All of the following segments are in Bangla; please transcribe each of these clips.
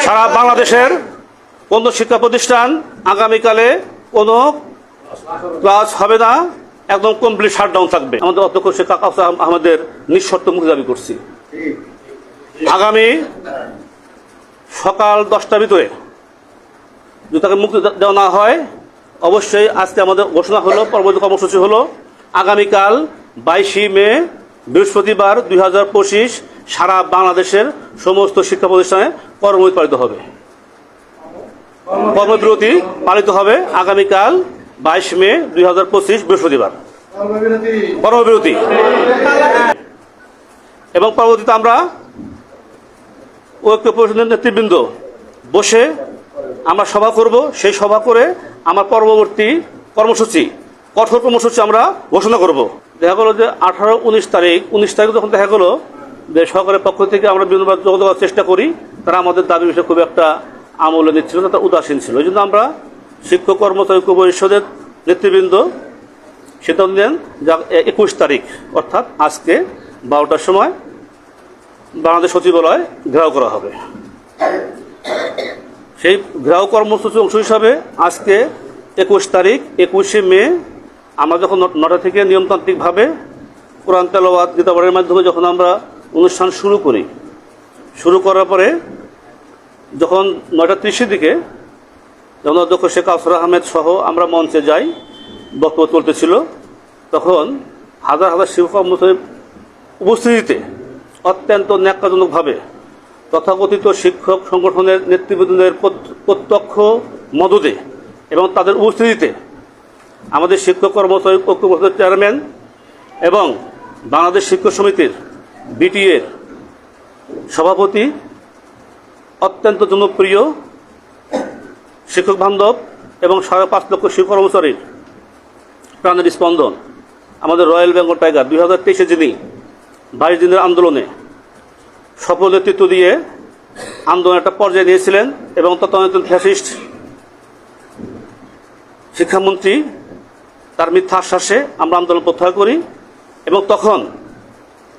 সারা বাংলাদেশের কোন শিক্ষা প্রতিষ্ঠান আগামীকালে কোনো ক্লাস হবে না, একদম কমপ্লিট শাটডাউন থাকবে। আমাদের অধ্যক্ষ শেখ কাকাউস আহমেদের নিঃশর্ত মুক্তি দাবি করছি। আগামী সকাল 10টার ভিতরে যদি তাকে মুক্তি দেওয়া না হয়, অবশ্যই আজকে আমাদের ঘোষণা হলো, পরবর্তী কর্মসূচি হলো আগামীকাল 22 মে বৃহস্পতিবার 2025 সারা বাংলাদেশের সমস্ত শিক্ষা প্রতিষ্ঠানে কর্মবিরতি পালিত হবে। কর্মবিরতি পালিত হবে আগামীকাল 22 মে 2025 বৃহস্পতিবার কর্মবিরতি। এবং পরবর্তীতে আমরা ঐক্য পরিষদের নেতৃবৃন্দ বসে আমরা সভা করব। সেই সভা করে আমার পরবর্তী কর্মসূচি, কঠোর কর্মসূচি আমরা ঘোষণা করব। দেখা গেলো যে 18-19 তারিখ যখন দেখা গেলো যে সরকারের পক্ষ থেকে আমরা বিভিন্ন যোগাযোগ করার চেষ্টা করি, তারা আমাদের দাবি বিষয়ে খুব একটা আমলে নিচ্ছিল না, তারা উদাসীন ছিল। এই জন্য আমরা শিক্ষক কর্মচারী ঐক্য পরিষদের নেতৃবৃন্দ সিদ্ধান্ত নেন যা 21 তারিখ অর্থাৎ আজকে 12টার সময় বাংলাদেশ সচিবালয় ঘেরাও করা হবে। সেই ঘেরাও কর্মসূচির অংশ হিসাবে আজকে 21 তারিখ 21শে মে আমরা যখন 9টা থেকে নিয়মতান্ত্রিকভাবে কোরআন তেলাওয়াত গীতাপাঠের মাধ্যমে যখন আমরা অনুষ্ঠান শুরু করার পরে যখন 9:30 দিকে যখন অধ্যক্ষ শেখ কাউসার আহমেদ সহ আমরা মঞ্চে যাই, বক্তব্য চলতেছিল, তখন হাজার হাজার শিক্ষক কর্মচারীর উপস্থিতিতে অত্যন্ত ন্যাক্কারজনকভাবে তথাকথিত শিক্ষক সংগঠনের নেতৃবৃন্দের প্রত্যক্ষ মদদে এবং তাদের উপস্থিতিতে আমাদের শিক্ষক কর্মচারী ঐক্য পরিষদের চেয়ারম্যান এবং বাংলাদেশ শিক্ষক সমিতির বিটিএর সভাপতি, অত্যন্ত জনপ্রিয় শিক্ষক বান্ধব এবং 5.5 লক্ষ শিক্ষক কর্মচারীর প্রাণের স্পন্দন আমাদের রয়্যাল বেঙ্গল টাইগার 2023-এ যিনি 22 দিনের আন্দোলনে সফল নেতৃত্ব দিয়ে আন্দোলন একটা পর্যায়ে নিয়েছিলেন এবং তথানীতন ফ্যাসিস্ট শিক্ষামন্ত্রী তার মিথ্যা আশ্বাসে আমরা আন্দোলন প্রত্যাহার করি এবং তখন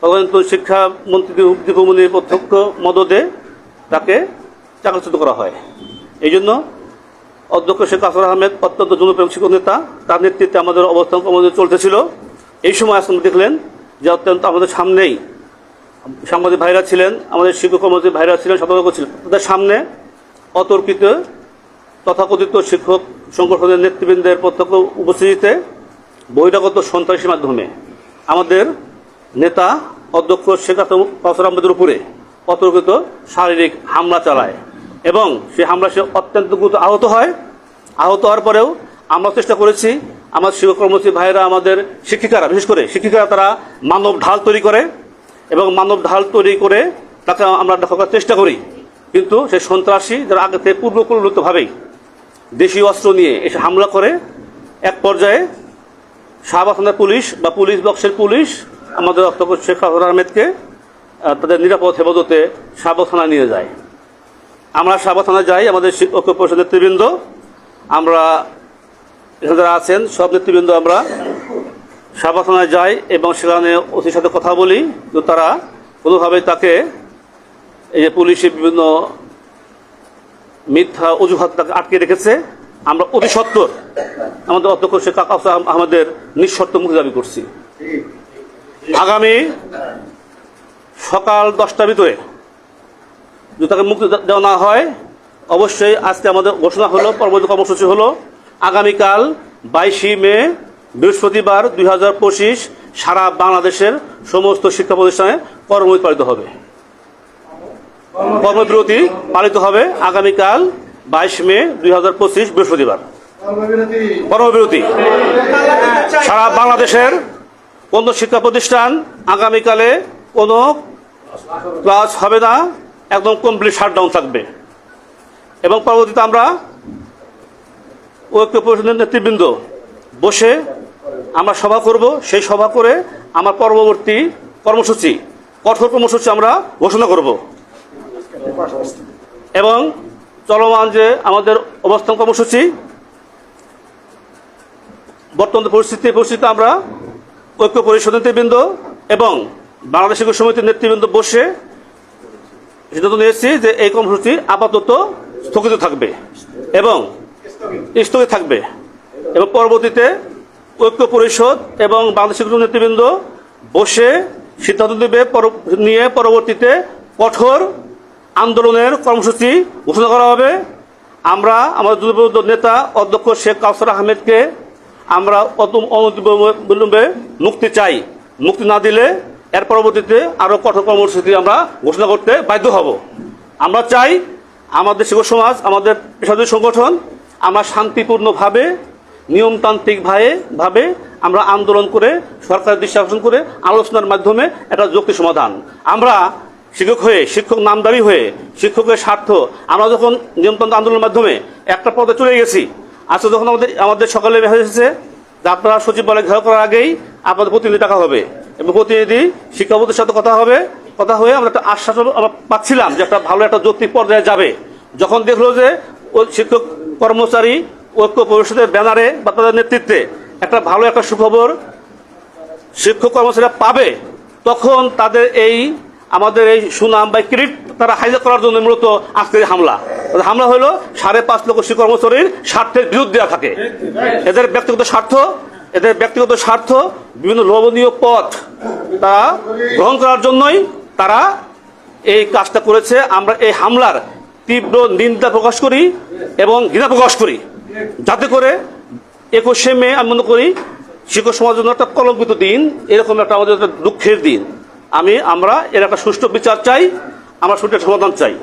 তদানীতন শিক্ষামন্ত্রী দীপুমনির প্রত্যক্ষ মদদে তাকে চাকরিচ্যুত করা হয়। এই জন্য অধ্যক্ষ শেখ কাউসার আহমেদ অত্যন্ত জনপ্রিয় শিক্ষক নেতা, তার নেতৃত্বে আমাদের অবস্থান কর্মসূচি চলতেছিল। এই সময় আসলে দেখলেন যে অত্যন্ত আমাদের সামনেই সাংবাদিক ভাইরা ছিলেন, আমাদের শিক্ষক কর্মচারী ভাইরা ছিলেন, সতর্ক ছিলেন, তাদের সামনে অতর্কিত তথাকথিত শিক্ষক সংগঠনের নেতৃবৃন্দের প্রত্যক্ষ উপস্থিতিতে বহিরাগত সন্ত্রাসীর মাধ্যমে আমাদের নেতা অধ্যক্ষ শেখ কাউসার আহমেদের উপরে অতর্কিত শারীরিক হামলা চালায় এবং সেই হামলা সে অত্যন্ত গুরুতর আহত হয়। আহত হওয়ার পরেও আমরা চেষ্টা করেছি, আমার শিক্ষক কর্মচারী ভাইরা, আমাদের শিক্ষিকারা, বিশেষ করে শিক্ষিকারা, তারা মানব ঢাল তৈরি করে এবং মানব ঢাল তৈরি করে তাকে আমরা দেখা করার চেষ্টা করি। কিন্তু সেই সন্ত্রাসী যারা আগে থেকে পূর্বপরিকল্পিতভাবেই দেশীয় অস্ত্র নিয়ে এসে হামলা করে, এক পর্যায়ে শাহবাগ থানার পুলিশ বা পুলিশ বক্সের পুলিশ আমাদের অধ্যক্ষ শেখ কাউসার আহমেদকে তাদের নিরাপদ হেফাজতে শাহবাগ থানায় নিয়ে যায়। আমরা শাহবাগ থানায় যাই, আমাদের ঐক্য পরিষদের নেতৃবৃন্দ, আমরা এখানে যারা আছেন সব নেতৃবৃন্দ আমরা শাহবাগ থানায় যাই এবং সেখানে ওসির সাথে কথা বলি। তো তারা কোনোভাবে তাকে এই যে পুলিশের বিভিন্ন মিথ্যা অজুহাত তাকে আটকে রেখেছে। আমরা অতি সত্বর আমাদের অধ্যক্ষ শেখ কাকাউস আহমেদের নিঃশর্ত মুক্তি দাবি করছি। আগামী সকাল 10টার ভিতরে যদি তাকে মুক্তি দেওয়া না হয়, অবশ্যই আজকে আমাদের ঘোষণা হলো, পরবর্তী কর্মসূচি হলো আগামীকাল 22 মে বৃহস্পতিবার 2025 সারা বাংলাদেশের সমস্ত শিক্ষা প্রতিষ্ঠানে কর্মবিরতি পালিত হবে। কর্মবিরতি পালিত হবে আগামীকাল 22 মে 2025 বৃহস্পতিবার কর্মবিরতি। সারা বাংলাদেশের কোন শিক্ষা প্রতিষ্ঠান আগামীকালে কোনো ক্লাস হবে না, একদম কমপ্লিট শাটডাউন থাকবে। এবং পরবর্তীতে আমরা ঐক্য পরিষদের নেতৃবৃন্দ বসে আমরা সভা করব। সেই সভা করে আমার পরবর্তী কর্মসূচি, কঠোর কর্মসূচি আমরা ঘোষণা করব। এবং চলমান যে আমাদের অবস্থান কর্মসূচি, বর্তমান পরিস্থিতিতে আমরা ঐক্য পরিষদ নেতৃবৃন্দ এবং বাংলাদেশ শিক্ষক সমিতির নেতৃবৃন্দ বসে সিদ্ধান্ত নিয়েছি যে এই কর্মসূচি আপাতত স্থগিত থাকবে এবং স্থগিত থাকবে এবং পরবর্তীতে ঐক্য পরিষদ এবং বাংলাদেশ শিক্ষক নেতৃবৃন্দ বসে সিদ্ধান্ত নিয়ে পরবর্তীতে কঠোর আন্দোলনের কর্মসূচি ঘোষণা করা হবে। আমরা আমাদের যুবদল নেতা অধ্যক্ষ শেখ কাউসার আহমেদকে আমরা অনতিবিলম্বে মুক্তি চাই। মুক্তি না দিলে এর পরবর্তীতে আরও কঠোর কর্মসূচি আমরা ঘোষণা করতে বাধ্য হব। আমরা চাই আমাদের শিক্ষক সমাজ, আমাদের পেশাজীবী সংগঠন আমরা শান্তিপূর্ণভাবে নিয়মতান্ত্রিকভাবে আমরা আন্দোলন করে সরকারের দৃষ্টি আকর্ষণ করে আলোচনার মাধ্যমে একটা যৌক্তিক সমাধান। আমরা শিক্ষক নামদারি হয়ে শিক্ষকের স্বার্থ আমরা যখন নিয়মতান্ত্রিক আন্দোলনের মাধ্যমে একটা পথে চলে গেছি, আজকে যখন আমাদের সকালে মেসেজ এসেছে যে আপনারা সচিবালয় ঘেরাও করার আগেই আপনাদের প্রতিনিধি ডাকা হবে এবং প্রতিনিধি শিক্ষা বোর্ডের সাথে কথা হয়ে আমরা একটা আশ্বাস আমরা পাচ্ছিলাম যে একটা ভালো একটা যৌক্তিক পর্যায়ে যাবে। যখন দেখলো যে ওই শিক্ষক কর্মচারী ঐক্য পরিষদের ব্যানারে বা তাদের নেতৃত্বে একটা ভালো একটা সুখবর শিক্ষক কর্মচারীরা পাবে, তখন তাদের আমাদের এই সুনাম বা ক্রেডিট তারা হাইজ্যাক করার জন্য মূলত আজকের হামলা হলো 5.5 লক্ষ শিক্ষক কর্মচারীর স্বার্থের বিরুদ্ধে থাকে। এদের ব্যক্তিগত স্বার্থ বিভিন্ন লোভনীয় পথ তারা গ্রহণ করার জন্যই তারা এই কাজটা করেছে। আমরা এই হামলার তীব্র নিন্দা প্রকাশ করি এবং ঘৃণা প্রকাশ করি, যাতে করে 21শে মে আমি মনে করি শিক্ষক সমাজের জন্য একটা কলঙ্কিত দিন, এরকম একটা আমাদের একটা দুঃখের দিন। আমরা এর একটা সুষ্ঠু বিচার চাই, আমরা সুষ্ঠু সমাধান চাই।